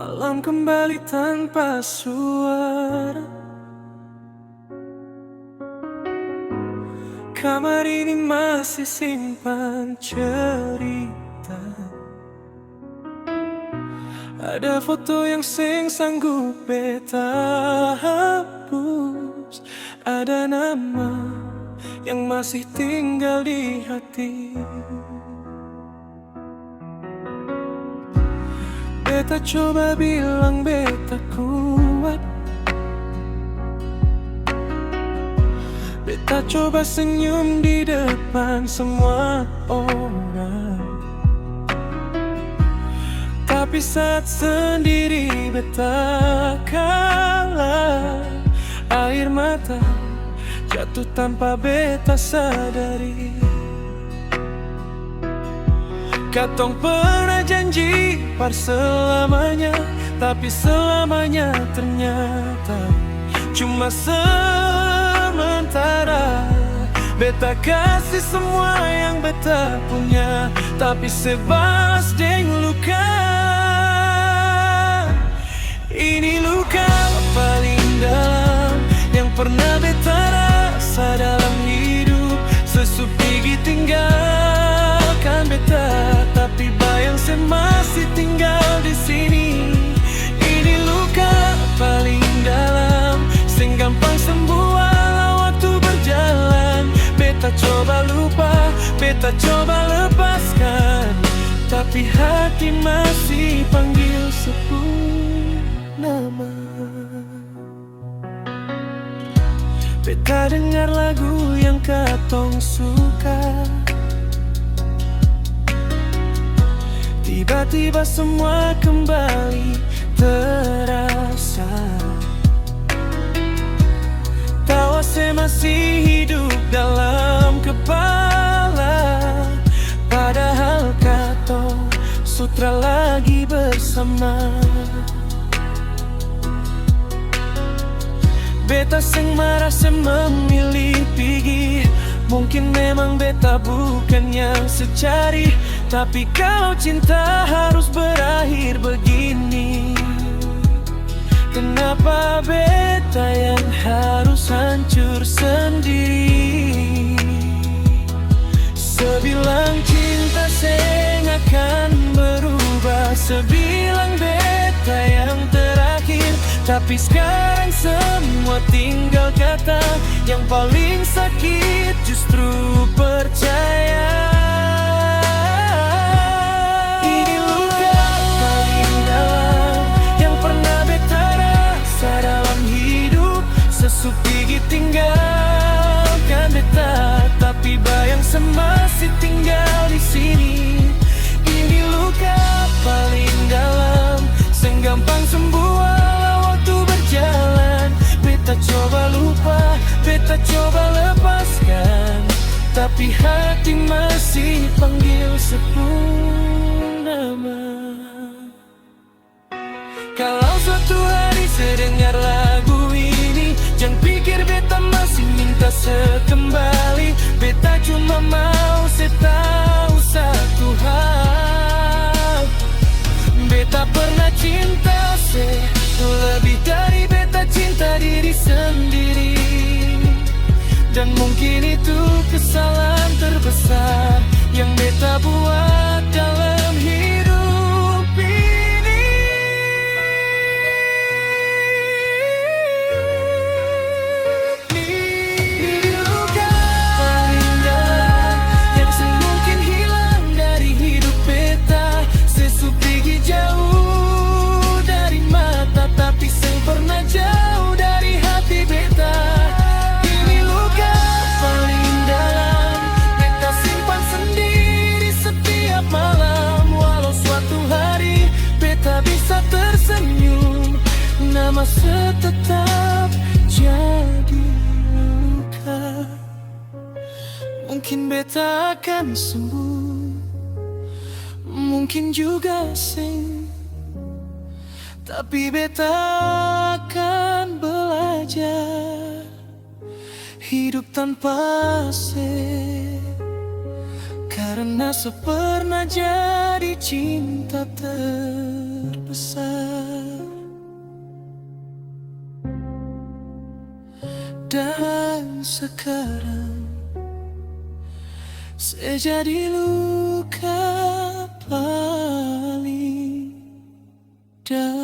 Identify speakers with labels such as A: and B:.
A: Malam kembali tanpa suara. Kamar ini masih simpan cerita. Ada foto yang sanggup beta hapus. Ada nama yang masih tinggal di hati. Beta coba bilang beta kuat. Beta coba senyum di depan semua orang. Tapi saat sendiri beta kalah. Air mata jatuh tanpa beta sadari. Katong pernah janji par selamanya, tapi selamanya ternyata cuma sementara. Beta kasih semua yang beta punya, tapi sebas deng luka. Ini luka paling dalam yang pernah beta rasa dalam hidup. Sesupi gigi tinggalkan beta, tapi bayang saya masih tinggal di sini. Ini luka paling dalam, sing gampang sembuh walau waktu berjalan. Beta coba lupa, beta coba lepaskan, tapi hati masih panggil sebut nama. Beta dengar lagu yang katong suka. Tiba-tiba semua kembali terasa. Tawa saya masih hidup dalam kepala. Padahal katong sutra lagi bersama. Beta sing marah sing memilih pergi. Mungkin memang beta bukan yang secari, tapi kalau cinta harus berakhir begini. Kenapa beta yang harus hancur sendiri? Sebilang cinta seng akan berubah, sebilang beta yang terakhir. Tapi sekarang semua tinggal kata. Yang paling sakit justru percaya. Ini luka paling dalam yang pernah beta rasa dalam hidup. Sesupi gigi tinggalkan beta, tapi bayang masih tinggal di sini. Ini luka paling dalam, sing gampang sembuh walau waktu berjalan. Beta coba lupa, beta coba lepaskan, tapi hati masih panggil sebut nama. Kalau suatu hari sedengar lagu ini, jangan pikir beta masih minta sekembali. Beta cuma mau tahu satu hal. Beta pernah cinta lebih dari beta cinta diri sendiri. Dan mungkin itu kesalahan terbesar yang beta buat dalam hidup ini. Ini luka paling dalam yang semungkin hilang dari hidup beta. Sesupigi jauh dari mata, tapi seng pernah jauh dari hati beta. Ini luka paling dalam, beta simpan sendiri setiap malam. Walau suatu hari beta bisa tersenyum, nama tetap jadi luka. Mungkin beta akan sembuh, mungkin juga sing, tapi beta akan belajar hidup tanpa se. Karena karena sepernah jadi cinta terbesar. Dan sekarang saya jadi luka paling dalam.